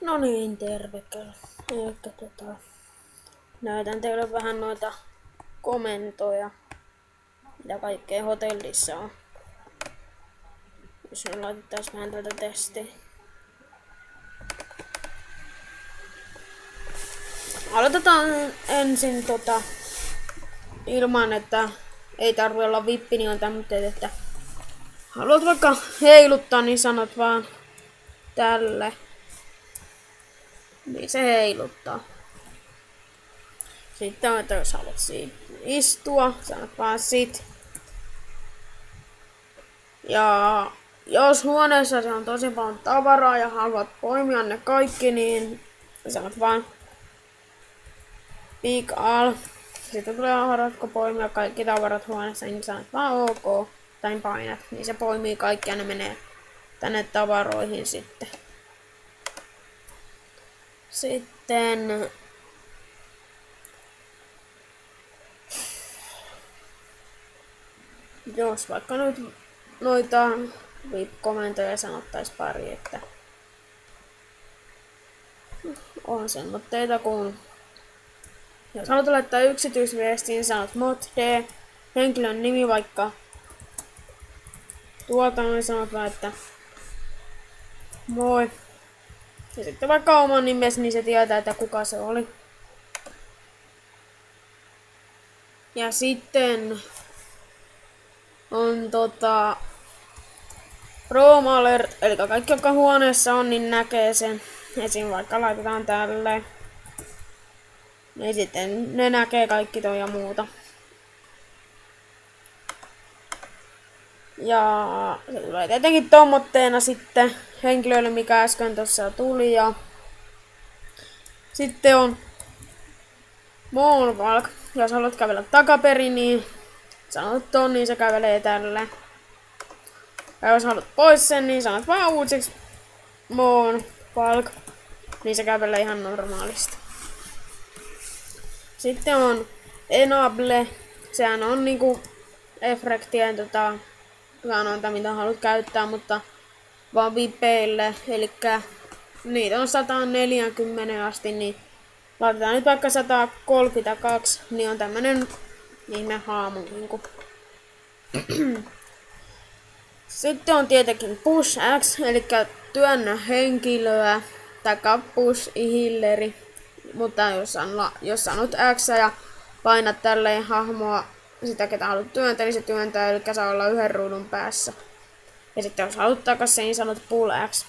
No niin, terveköllä. Elikkä näytän teille vähän noita komentoja, mitä kaikkea hotellissa on. Jos me laitettaisiin vähän tätä testiä. Aloitetaan ensin ilman, että ei tarvitse olla vippi, niin on tämmöinen, että haluat vaikka heiluttaa, niin sanot vaan tälle. Niin se heiluttaa. Sitten on, että jos haluat istua, sanot vaan sit. Ja jos huoneessa se on tosi paljon tavaraa ja haluat poimia ne kaikki, niin sanot vaan pick all. Sitten tulee haluatko poimia kaikki tavarat huoneessa, niin sanot vaan ok. Tai painat, niin se poimii kaikki ja ne menee tänne tavaroihin sitten. Sitten jos vaikka nyt noita VIP-komentoja sanottais pari, että on semmoitteita kun jos haluat laittaa yksityisviestiin, niin sanot mod D, henkilön nimi vaikka niin sanot vaan, että moi. Ja sitten vaikka oman nimesi, niin se tietää, että kuka se oli. Ja sitten on Room Alert, eli kaikki jotka huoneessa on, niin näkee sen. Esim. Vaikka laitetaan tälleen. Ja sitten ne näkee kaikki toi ja muuta. Ja se tulee tietenkin tommotteena sitten henkilölle, mikä äsken tuossa tuli. Ja sitten on Moonwalk. Jos haluat kävellä takaperin, niin sanot ton, niin se kävelee tälle. Ja jos haluat pois sen, niin sanot vaan uusiksi Moonwalk. Niin se kävelee ihan normaalisti. Sitten on Enable. Sehän on niinku efrektien sanonta, mitä haluat käyttää, mutta vaan vipeille. Elikkä niitä on 140 asti, niin laitetaan nyt vaikka 132, niin on tämmönen ihme haamu niinku. Sitten on tietenkin Push X, eli työnnä henkilöä, taikka Push Hilleri. Mutta jos sanot X ja painat tälleen hahmoa sitä, ketä haluat työntää, niin se työntää, eli saa olla yhden ruudun päässä. Ja sitten jos haluat takaisin, niin sanot Pull X.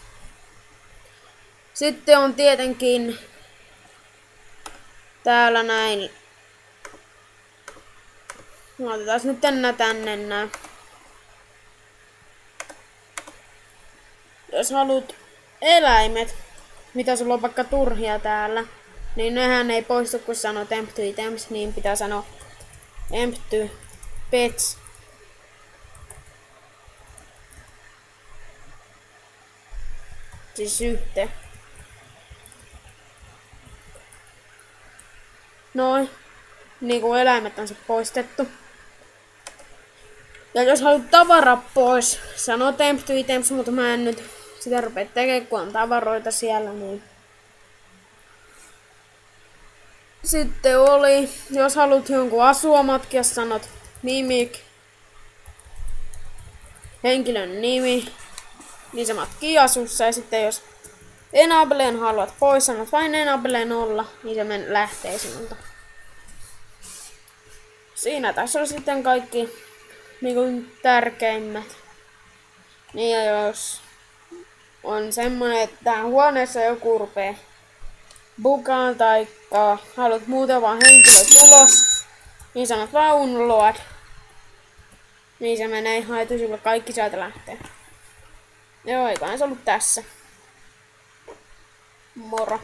Sitten on tietenkin täällä näin. Otetaan nyt tänne näin. Jos haluat eläimet, mitä sulla on vaikka turhia täällä, niin nehän ei poistu, kun sanot empty items, niin pitää sanoa empty pets. Siis yhteen. Noin. Niin kuin eläimet on se poistettu. Ja jos haluat tavara pois, sanot empty items, mutta mä en nyt sitä rupea tekemään, kun on tavaroita siellä, niin sitten oli, jos haluat jonkun asua matkia, sanot mimic, henkilön nimi, niin se matkii asussa. Ja sitten jos enableen haluat pois, sanot vain enable 0, niin se lähtee sinulta. Siinä tässä on sitten kaikki niin tärkeimmät. Niin ja jos on semmonen, että huoneessa joku rupee bukaan tai haluat muuten vaan henkilö tulos, niin sanot vaan unload. Niin se menee ihan etusivulle, kaikki sieltä lähtee. Joo, eiköhän se ollut tässä. Moro.